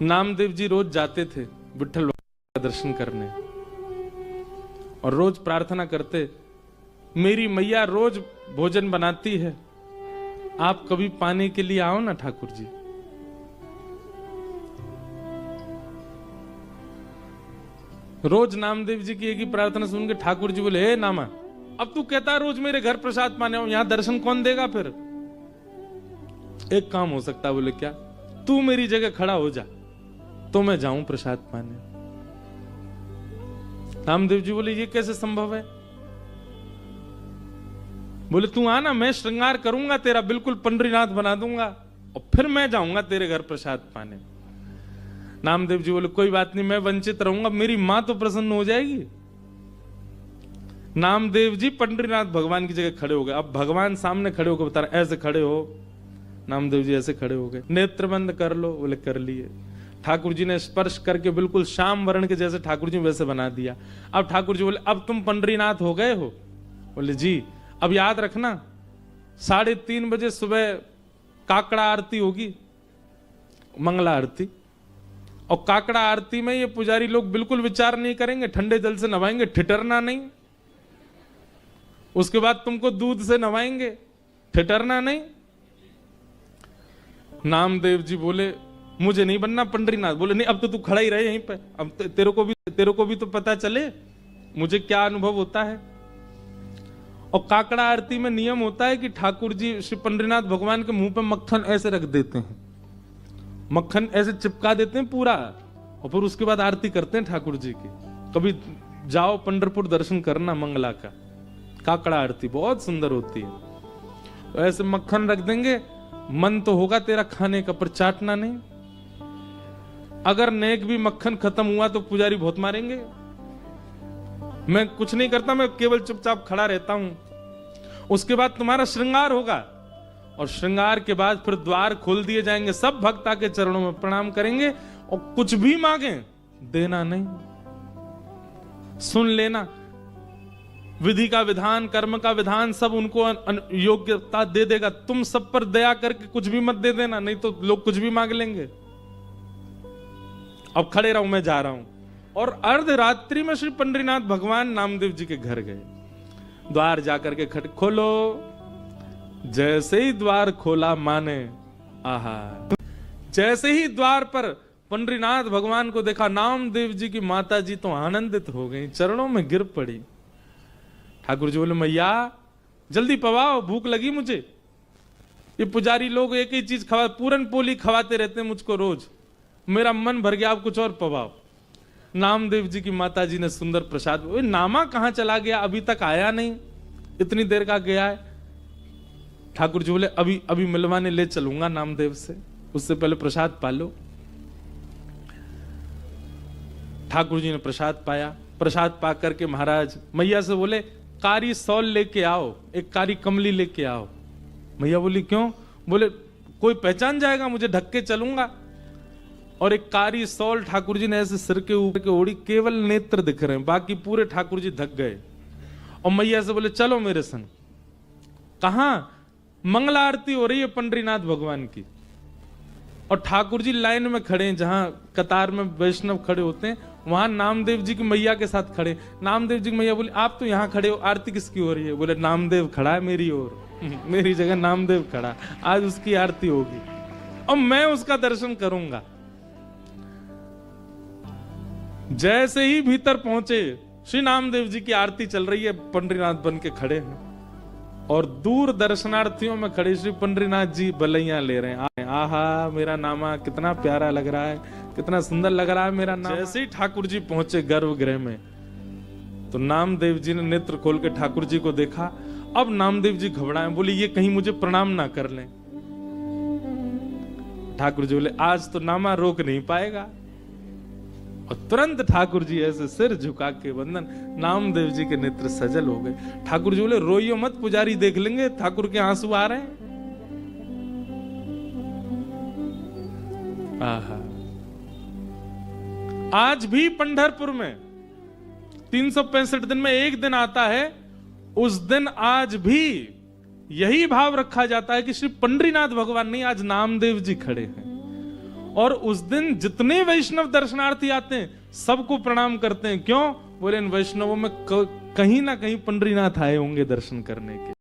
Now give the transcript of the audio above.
नामदेव जी रोज जाते थे विठ्ठल का दर्शन करने और रोज प्रार्थना करते, मेरी मैया रोज भोजन बनाती है, आप कभी पाने के लिए आओ ना ठाकुर जी। रोज नामदेव जी की एक ही प्रार्थना सुन के ठाकुर जी बोले, हे नामा, अब तू कहता है रोज मेरे घर प्रसाद पाने आओ, यहां दर्शन कौन देगा? फिर एक काम हो सकता है। बोले क्या? तू मेरी जगह खड़ा हो जा तो मैं जाऊं प्रसाद पाने। नामदेव जी बोले, ये कैसे संभव है? बोले तू आना, मैं श्रृंगार करूंगा तेरा, बिल्कुल पंडरीनाथ बना दूंगा और फिर मैं जाऊंगा तेरे घर प्रसाद पाने। नामदेव जी बोले, कोई बात नहीं, मैं वंचित रहूंगा, मेरी मां तो प्रसन्न हो जाएगी। नामदेव जी पंडरीनाथ भगवान की जगह खड़े हो गए। अब भगवान सामने खड़े होकर बता रहे, ऐसे खड़े हो। नामदेव जी ऐसे खड़े हो गए। नेत्र बंद कर लो। बोले कर लिए। ठाकुर जी ने स्पर्श करके बिल्कुल श्याम वर्ण के जैसे ठाकुर जी वैसे बना दिया। अब ठाकुर जी बोले, अब तुम पंडरीनाथ हो गए हो? बोले जी। अब याद रखना 3:30 बजे सुबह काकड़ा आरती होगी, मंगला आरती। और काकड़ा आरती में ये पुजारी लोग बिल्कुल विचार नहीं करेंगे, ठंडे जल से नवाएंगे, ठिठरना नहीं। उसके बाद तुमको दूध से नवाएंगे, ठिठरना नहीं। नामदेव जी बोले, मुझे नहीं बनना पंडरीनाथ। बोले नहीं, अब तो तू खड़ा ही रहे यहीं पे, अब तेरे को भी तो पता चले मुझे क्या अनुभव होता है। और काकड़ा आरती में नियम होता है कि ठाकुर जी श्री पंडरीनाथ भगवान के मुंह पे मक्खन ऐसे रख देते हैं, मक्खन ऐसे चिपका देते हैं पूरा, और फिर उसके बाद आरती करते हैं ठाकुर जी की। कभी जाओ पंढरपुर दर्शन करना मंगला का, काकड़ा आरती बहुत सुंदर होती है। तो ऐसे मक्खन रख देंगे, मन तो होगा तेरा खाने का पर चाटना नहीं। अगर नेक भी मक्खन खत्म हुआ तो पुजारी बहुत मारेंगे। मैं कुछ नहीं करता, मैं केवल चुपचाप खड़ा रहता हूं। उसके बाद तुम्हारा श्रृंगार होगा और श्रृंगार के बाद फिर द्वार खोल दिए जाएंगे, सब भक्त आके चरणों में प्रणाम करेंगे और कुछ भी मांगे देना नहीं, सुन लेना। विधि का विधान, कर्म का विधान सब उनको योग्यता दे देगा। तुम सब पर दया करके कुछ भी मत दे देना, नहीं तो लोग कुछ भी मांग लेंगे। अब खड़े रहूं, मैं जा रहा हूं। और अर्धरात्रि में श्री पंडरीनाथ भगवान नामदेव जी के घर गए। द्वार जाकर के खोलो। जैसे ही द्वार खोला माने, आहा, जैसे ही द्वार पर पंडरीनाथ भगवान को देखा, नामदेव जी की माता जी तो आनंदित हो गई, चरणों में गिर पड़ी। ठाकुर जी बोले, मैया जल्दी पवाओ, भूख लगी मुझे। ये पुजारी लोग एक ही चीज खवा, पूरन पोली खवाते रहते हैं मुझको रोज, मेरा मन भर गया, अब कुछ और पवाओ। नामदेव जी की माता जी ने सुंदर प्रसाद। नामा कहां चला गया, अभी तक आया नहीं, इतनी देर का गया है। ठाकुर जी बोले, अभी मिलवाने ले चलूंगा नामदेव से, उससे पहले प्रसाद पा लो। ठाकुर जी ने प्रसाद पाया। प्रसाद पा करके महाराज मैया से बोले, कारी सौल लेके आओ, एक कारी कमली लेके आओ। मैया बोली, क्यों? बोले, कोई पहचान जाएगा मुझे, ढक के चलूंगा। और एक कारी सौल ठाकुर जी ने ऐसे सिर के ऊपर के ओढ़ी, केवल नेत्र दिख रहे हैं, बाकी पूरे ठाकुर जी ढक गए। और मैया से बोले, चलो मेरे संग। कहां? मंगला आरती हो रही है पंडरीनाथ भगवान की, और ठाकुर जी लाइन में खड़े हैं, जहां कतार में वैष्णव खड़े होते हैं, वहां नामदेव जी की मैया के साथ खड़े। नामदेव जी की मैया बोली, आप तो यहां खड़े हो, आरती किसकी हो रही है? बोले, नामदेव खड़ा है मेरी ओर मेरी जगह नामदेव खड़ा, आज उसकी आरती होगी और मैं उसका दर्शन करूंगा। जैसे ही भीतर पहुंचे, श्री नामदेव जी की आरती चल रही है, पंडरीनाथ बन के खड़े हैं और दूर दर्शनार्थियों में खड़े श्री पंडरीनाथ जी बलैया ले रहे हैं। आहा, मेरा नामा कितना प्यारा लग रहा है, कितना सुंदर लग रहा है मेरा नाम। जैसे ही ठाकुर जी पहुंचे गर्भगृह में, तो नामदेव जी ने नेत्र खोल के ठाकुर जी को देखा। अब नामदेव जी घबराए, बोले, ये कहीं मुझे प्रणाम ना कर लें। ठाकुर जी बोले, आज तो नामा रोक नहीं पाएगा। और तुरंत ठाकुर जी ऐसे सिर झुका के वंदन, नामदेव जी के नेत्र सजल हो गए। ठाकुर जी बोले, रोइयो मत, पुजारी देख लेंगे, ठाकुर के आंसू आ रहे हैं। आहा, आज भी पंढरपुर में 365 दिन में एक दिन आता है, उस दिन आज भी यही भाव रखा जाता है कि श्री पंडरीनाथ भगवान नहीं, आज नामदेव जी खड़े हैं। और उस दिन जितने वैष्णव दर्शनार्थी आते हैं सबको प्रणाम करते हैं। क्यों? बोले इन वैष्णवों में कहीं ना कहीं पंडरीनाथ आए होंगे दर्शन करने के।